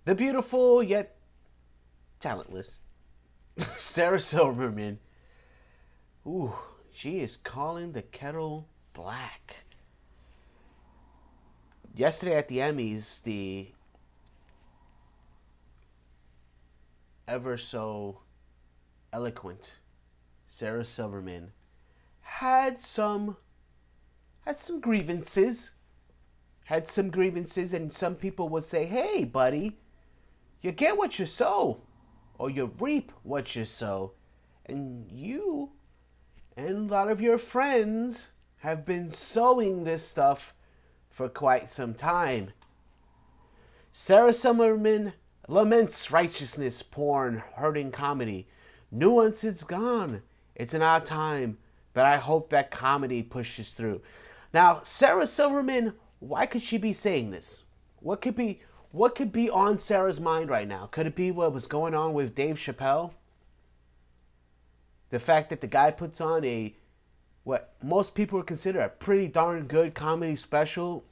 The beautiful yet talentless Sarah Silverman. Ooh, she is calling the kettle black. Yesterday at the Emmys, the ever so eloquent Sarah Silverman had some grievances. Had some grievances, and some people would say, "Hey, buddy, you get what you sow, or you reap what you sow." And you and a lot of your friends have been sowing this stuff for quite some time. Sarah Silverman laments righteousness, porn, hurting comedy. Nuance is gone. It's an odd time, but I hope that comedy pushes through. Now, Sarah Silverman, why could she be saying this? What could be on Sarah's mind right now? Could it be what was going on with Dave Chappelle? The fact that the guy puts on what most people would consider a pretty darn good comedy special,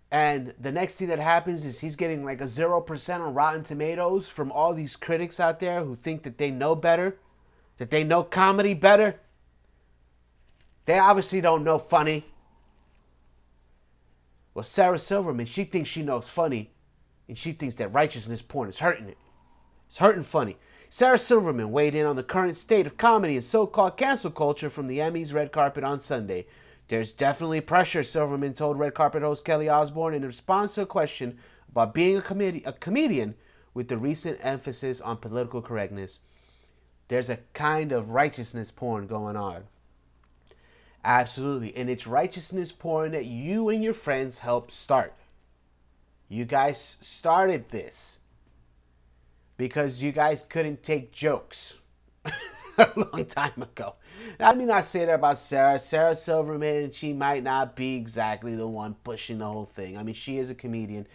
and the next thing that happens is he's getting like a 0% on Rotten Tomatoes from all these critics out there who think that they know better, that they know comedy better. They obviously don't know funny. Well, Sarah Silverman, she thinks she knows funny, and she thinks that righteousness porn is hurting it. It's hurting funny. Sarah Silverman weighed in on the current state of comedy and so-called cancel culture from the Emmys red carpet on Sunday. "There's definitely pressure," Silverman told red carpet host Kelly Osbourne in response to a question about being a comedian with the recent emphasis on political correctness. "There's a kind of righteousness porn going on." Absolutely. And it's righteousness porn that you and your friends helped start. You guys started this because you guys couldn't take jokes a long time ago. Now, I mean, I say that about Sarah. Sarah Silverman, she might not be exactly the one pushing the whole thing. I mean, she is a comedian.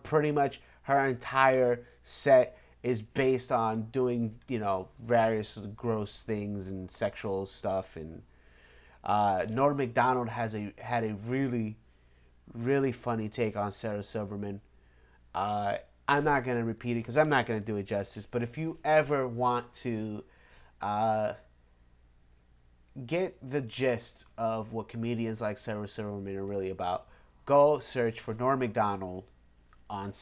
Pretty much her entire set is based on doing, various gross things and sexual stuff. And Norm Macdonald had a really, really funny take on Sarah Silverman. I'm not going to repeat it because I'm not going to do it justice. But if you ever want to get the gist of what comedians like Sarah Silverman are really about, go search for Norm Macdonald on,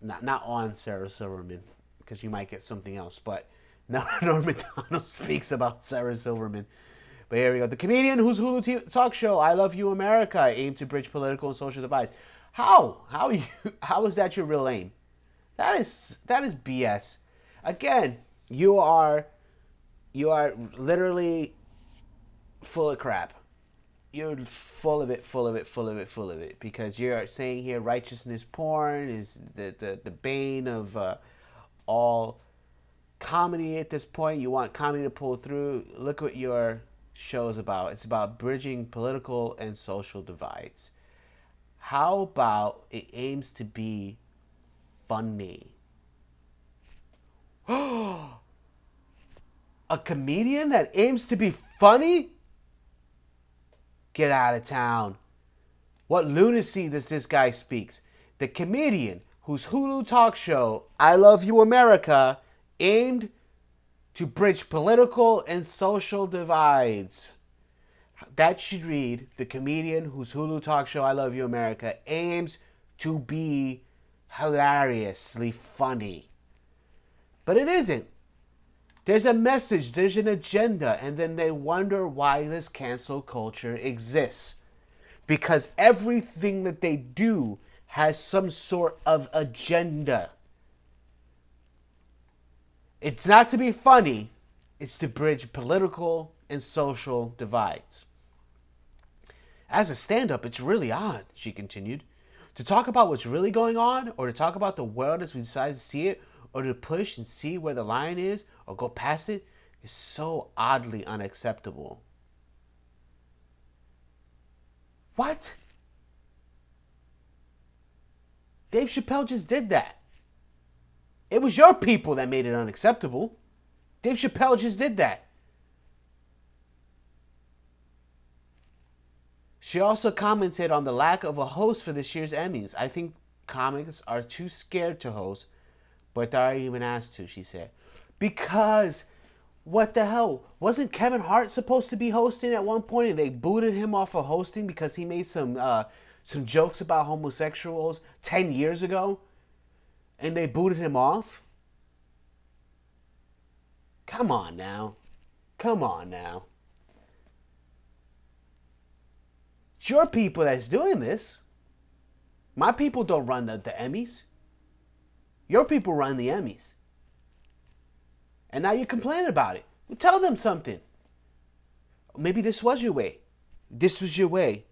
not on Sarah Silverman, because you might get something else. But Norm Macdonald speaks about Sarah Silverman. But here we go. The comedian whose Hulu talk show, I Love You America, aimed to bridge political and social divides. How is that your real aim? That is BS. Again, you are literally full of crap. You're full of it, because you're saying here righteousness porn is the bane of all comedy at this point. You want comedy to pull through. Look what your show is about. It's about bridging political and social divides. How about it aims to be funny? A comedian that aims to be funny? Get out of town. What lunacy does this guy speaks? The comedian whose Hulu talk show, I Love You America, aimed to bridge political and social divides. That should read, the comedian whose Hulu talk show, I Love You America, aims to be hilariously funny. But it isn't. There's a message, there's an agenda, and then they wonder why this cancel culture exists. Because everything that they do has some sort of agenda. It's not to be funny, it's to bridge political and social divides. As a stand-up, it's really odd, she continued. To talk about what's really going on, or to talk about the world as we decide to see it, or to push and see where the line is, or go past it, is so oddly unacceptable. What? Dave Chappelle just did that. It was your people that made it unacceptable. Dave Chappelle just did that. She also commented on the lack of a host for this year's Emmys. I think comics are too scared to host, but they aren't even asked to, she said. Because, what the hell? Wasn't Kevin Hart supposed to be hosting at one point and they booted him off of hosting because he made some jokes about homosexuals 10 years ago? And they booted him off? Come on now. Come on now. It's your people that's doing this. My people don't run the Emmys. Your people run the Emmys. And now you're complaining about it. Well, tell them something. Maybe this was your way. This was your way.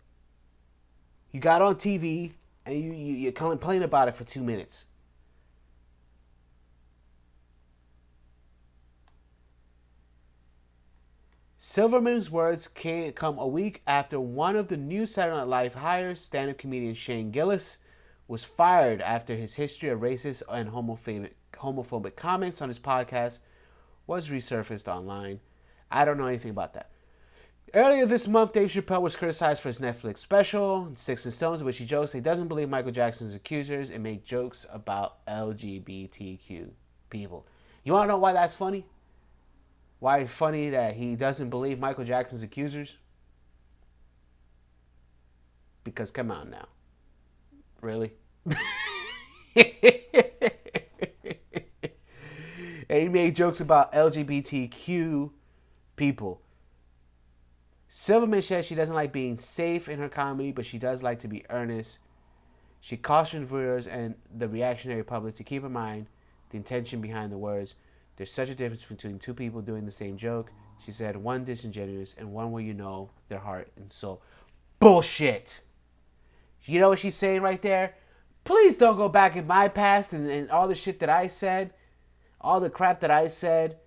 You got on TV and you complain about it for 2 minutes. Silverman's words come a week after one of the new Saturday Night Live hires, stand-up comedian Shane Gillis, was fired after his history of racist and homophobic comments on his podcast was resurfaced online. I don't know anything about that. Earlier this month, Dave Chappelle was criticized for his Netflix special, Sticks and Stones, in which he jokes he doesn't believe Michael Jackson's accusers and make jokes about LGBTQ people. You want to know why that's funny? Why it's funny that he doesn't believe Michael Jackson's accusers? Because come on now. Really? And he made jokes about LGBTQ people. Silverman says she doesn't like being safe in her comedy, but she does like to be earnest. She cautioned viewers and the reactionary public to keep in mind the intention behind the words. There's such a difference between two people doing the same joke. She said, one disingenuous and one where you know their heart and soul. Bullshit. You know what she's saying right there? Please don't go back in my past and all the shit that I said, all the crap that I said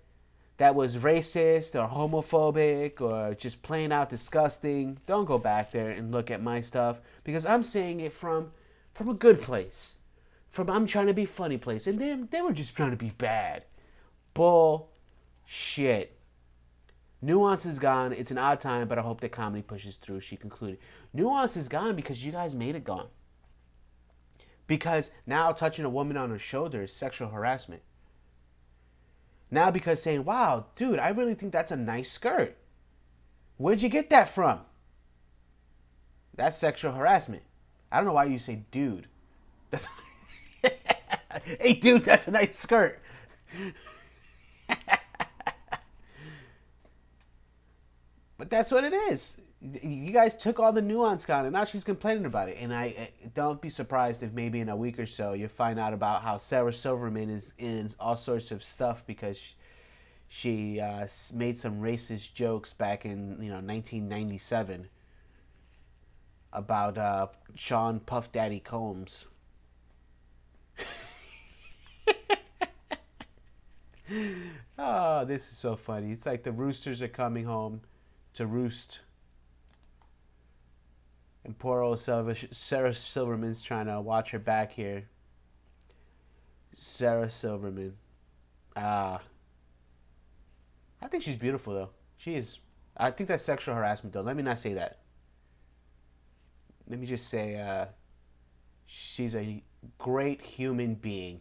that was racist or homophobic or just plain out disgusting. Don't go back there and look at my stuff because I'm saying it from a good place. From I'm trying to be funny place. And they were just trying to be bad. Bullshit. Nuance is gone. It's an odd time, but I hope that comedy pushes through, she concluded. Nuance is gone because you guys made it gone. Because now touching a woman on her shoulder is sexual harassment. Now because saying, wow, dude, I really think that's a nice skirt. Where'd you get that from? That's sexual harassment. I don't know why you say dude. Hey, dude, that's a nice skirt. But that's what it is. You guys took all the nuance gone, and now she's complaining about it. And I don't be surprised if maybe in a week or so you find out about how Sarah Silverman is in all sorts of stuff because she made some racist jokes back in 1997 about Sean Puff Daddy Combs. Oh, this is so funny. It's like the roosters are coming home to roost. And poor old Sarah Silverman's trying to watch her back here. Sarah Silverman. I think she's beautiful, though. She is. I think that's sexual harassment, though. Let me not say that. Let me just say she's a great human being.